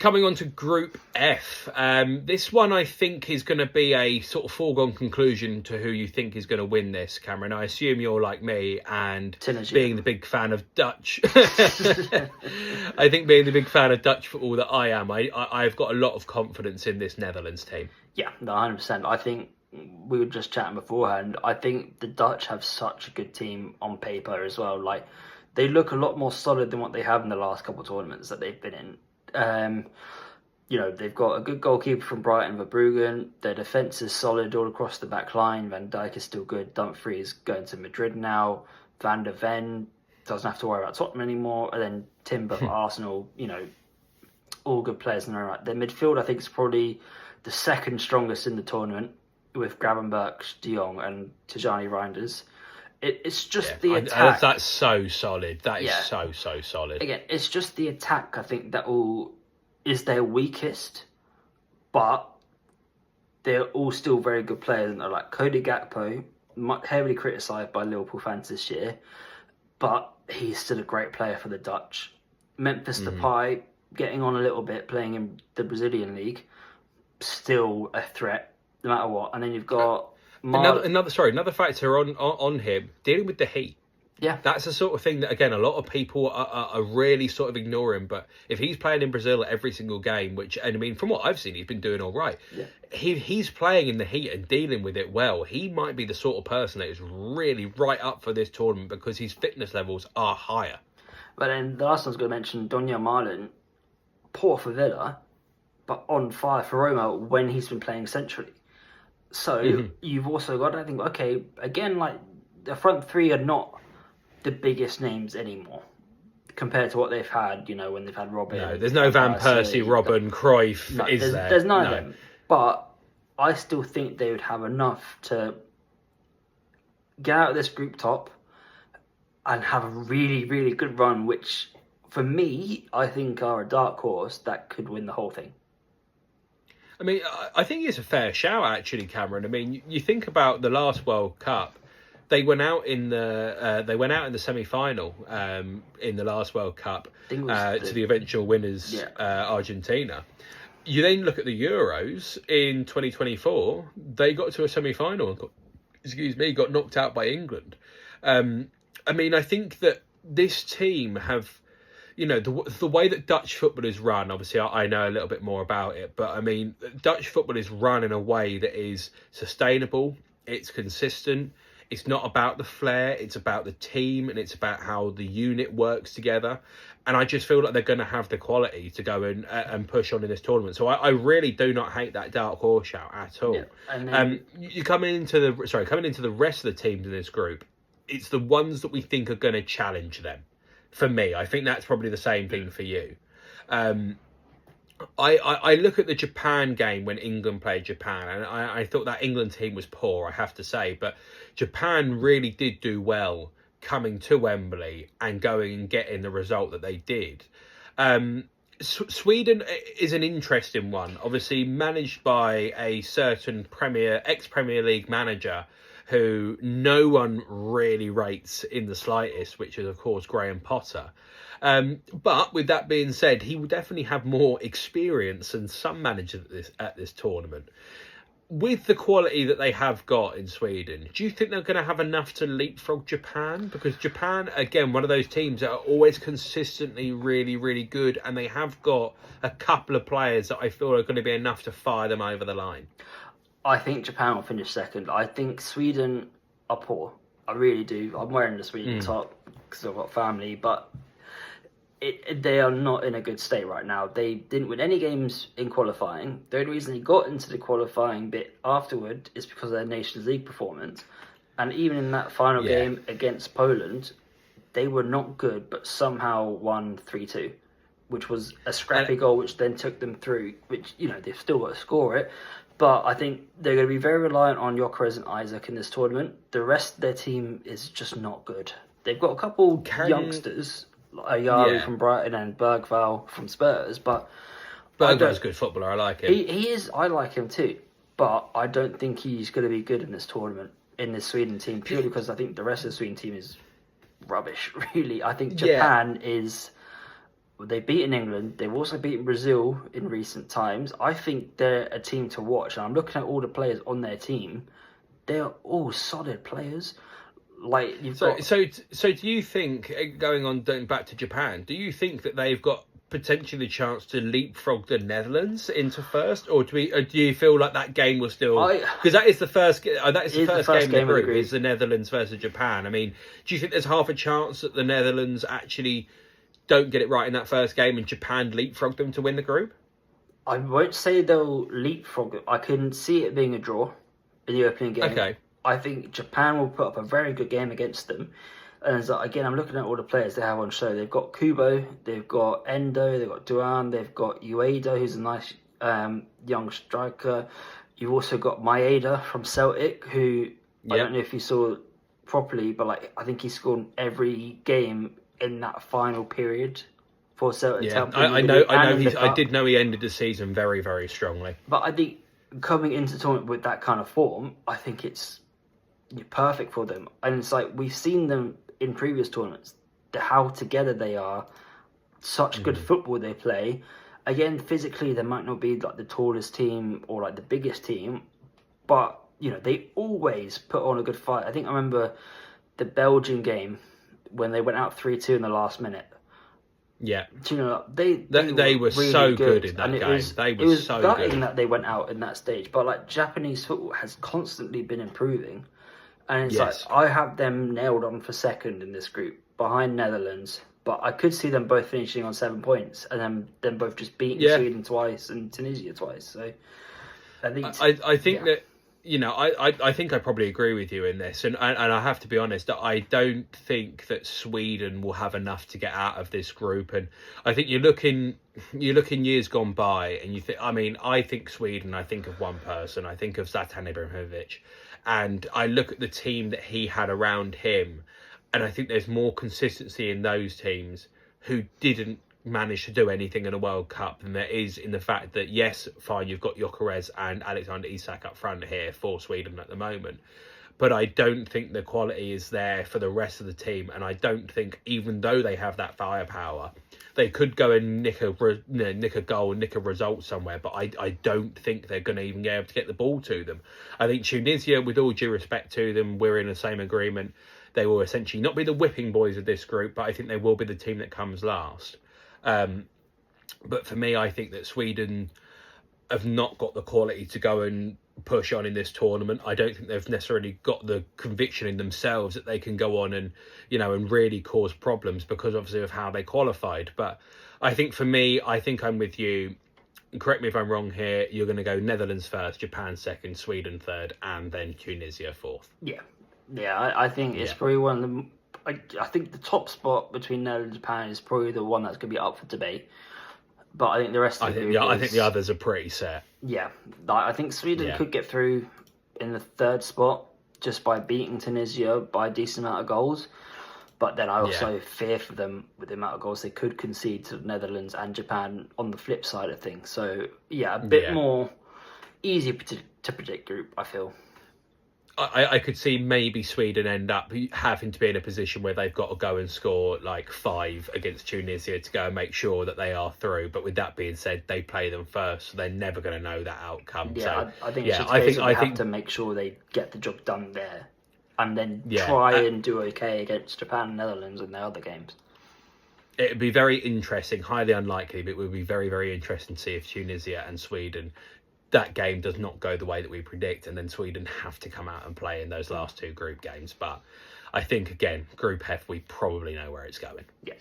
coming on to Group F. This one I think is going to be a sort of foregone conclusion to who you think is going to win this, Cameron. I assume you're like me and Tunisia. being the big fan of Dutch. I think being the big fan of Dutch football that I am, I've got a lot of confidence in this Netherlands team. Yeah, no, 100%. I think we were just chatting beforehand. I think the Dutch have such a good team on paper as well. Like, they look a lot more solid than what they have in the last couple of tournaments that they've been in. They've got a good goalkeeper from Brighton, Verbruggen. Their defence is solid all across the back line. Van Dijk is still good. Dumfries going to Madrid now. Van der Ven doesn't have to worry about Tottenham anymore. And then Timber for Arsenal, all good players in their own right. Their midfield, I think, is probably the second strongest in the tournament with Gravenberch, De Jong and Tijani Reinders. It's just the attack. That's so solid. That is so solid. Again, it's just the attack, I think, that is their weakest, but they're all still very good players. And they're like Cody Gakpo, heavily criticised by Liverpool fans this year, but he's still a great player for the Dutch. Memphis Depay, getting on a little bit, playing in the Brazilian league, still a threat, no matter what. And then you've got... Another factor on him, dealing with the heat. Yeah. That's the sort of thing that, again, a lot of people are really sort of ignoring. But if he's playing in Brazil every single game, from what I've seen, he's been doing all right. Yeah. He's playing in the heat and dealing with it well. He might be the sort of person that is really right up for this tournament because his fitness levels are higher. But then the last one's going to mention Donny Marlin, poor for Villa, but on fire for Roma when he's been playing centrally. So you've also got to think, okay, again, like the front three are not the biggest names anymore compared to what they've had, when they've had Robin. No, there's no Van Persie, Robin, Cruyff, is there? There's none of them. But I still think they would have enough to get out of this group top and have a really, really good run, which for me, I think are a dark horse that could win the whole thing. I mean, I think it's a fair shout, actually, Cameron. I mean, you think about the last World Cup; they went out in the semi-final in the last World Cup to the eventual winners, Argentina. You then look at the Euros in 2024; they got to a semi-final and got knocked out by England. I think that this team have. The way that Dutch football is run, obviously I know a little bit more about it, but Dutch football is run in a way that is sustainable, it's consistent, it's not about the flair, it's about the team and it's about how the unit works together. And I just feel like they're going to have the quality to go and push on in this tournament. So I really do not hate that dark horse shout at all. Yeah. And then... coming into the rest of the teams in this group, it's the ones that we think are going to challenge them. For me, I think that's probably the same thing for you. I look at the Japan game when England played Japan, and I thought that England team was poor, I have to say. But Japan really did do well coming to Wembley and going and getting the result that they did. Sweden is an interesting one, obviously managed by a certain ex-Premier League manager who no one really rates in the slightest, which is, of course, Graham Potter. But with that being said, he will definitely have more experience than some managers at this tournament. With the quality that they have got in Sweden, do you think they're going to have enough to leapfrog Japan? Because Japan, again, one of those teams that are always consistently really, really good, and they have got a couple of players that I feel are going to be enough to fire them over the line. I think Japan will finish second. I think Sweden are poor. I really do. I'm wearing the Sweden top because I've got family, but they are not in a good state right now. They didn't win any games in qualifying. The only reason they got into the qualifying bit afterward is because of their Nations League performance. And even in that final game against Poland, they were not good, but somehow won 3-2, which was a scrappy goal, which then took them through, which, they've still got to score it. But I think they're going to be very reliant on Gyökeres and Isaac in this tournament. The rest of their team is just not good. They've got a couple youngsters, like Ayari from Brighton and Bergvall from Spurs, but... Bergvall's a good footballer, I like him. He is, I like him too, but I don't think he's going to be good in this tournament, in this Sweden team, purely because I think the rest of the Sweden team is rubbish, really. I think Japan is They've beaten England. They've also beaten Brazil in recent times. I think they're a team to watch. And I'm looking at all the players on their team. They are all solid players. Like you've got. So do you think, going back to Japan, do you think that they've got potentially the chance to leapfrog the Netherlands into first, or do you feel like that game was still, because that is the first game in the group, is the Netherlands versus Japan? I mean, do you think there's half a chance that the Netherlands actually don't get it right in that first game and Japan leapfrog them to win the group? I won't say they'll leapfrog it. I can see it being a draw in the opening game. Okay. I think Japan will put up a very good game against them. And so, again, I'm looking at all the players they have on show. They've got Kubo, they've got Endo, they've got Duan, they've got Ueda, who's a nice young striker. You've also got Maeda from Celtic, who I don't know if you saw properly, but like I think he scored every game in that final period for Celtic. Yeah, I did know he ended the season very, very strongly. But I think coming into the tournament with that kind of form, I think it's perfect for them. And it's like we've seen them in previous tournaments, how together they are, such good football they play. Again, physically they might not be like the tallest team or like the biggest team, but they always put on a good fight. I think I remember the Belgian game when they went out 3-2 in the last minute. Yeah, they were really so good in that and game. It was gutting that they went out in that stage. But like Japanese football has constantly been improving. And it's like, I have them nailed on for second in this group, behind Netherlands. But I could see them both finishing on 7 points, and then them both just beating Sweden twice and Tunisia twice. So I think that, I think I probably agree with you in this. And I have to be honest, that I don't think that Sweden will have enough to get out of this group. And I think you're looking years gone by, and you think, I think Sweden, I think of one person, I think of Zlatan Ibrahimovic. And I look at the team that he had around him, and I think there's more consistency in those teams who didn't manage to do anything in a World Cup than there is in the fact that, yes, fine, you've got Gyökeres and Alexander Isak up front here for Sweden at the moment. But I don't think the quality is there for the rest of the team. And I don't think, even though they have that firepower, they could go and nick a goal and nick a result somewhere. But I don't think they're going to even be able to get the ball to them. I think Tunisia, with all due respect to them, we're in the same agreement. They will essentially not be the whipping boys of this group, but I think they will be the team that comes last. But for me, I think that Sweden have not got the quality to go and push on in this tournament. I don't think they've necessarily got the conviction in themselves that they can go on and, and really cause problems because obviously of how they qualified. But I think for me, I think I'm with you. Correct me if I'm wrong here. You're going to go Netherlands first, Japan second, Sweden third, and then Tunisia fourth. Yeah. I think it's probably one of them. I think the top spot between Netherlands and Japan is probably the one that's going to be up for debate. But I think the rest of the group I think the others are pretty set. Yeah. I think Sweden could get through in the third spot just by beating Tunisia by a decent amount of goals. But then I also fear for them with the amount of goals they could concede to the Netherlands and Japan on the flip side of things. So, a bit more easy to predict group, I feel. I could see maybe Sweden end up having to be in a position where they've got to go and score like 5 against Tunisia to go and make sure that they are through. But with that being said, they play them first, so they're never going to know that outcome. Yeah, so, I think it's just they have to make sure they get the job done there and then try and do okay against Japan and Netherlands in their other games. It would be very interesting, highly unlikely, but it would be very, very interesting to see if Tunisia and Sweden, that game does not go the way that we predict, and then Sweden have to come out and play in those last 2 group games. But I think, again, Group F, we probably know where it's going. Yeah.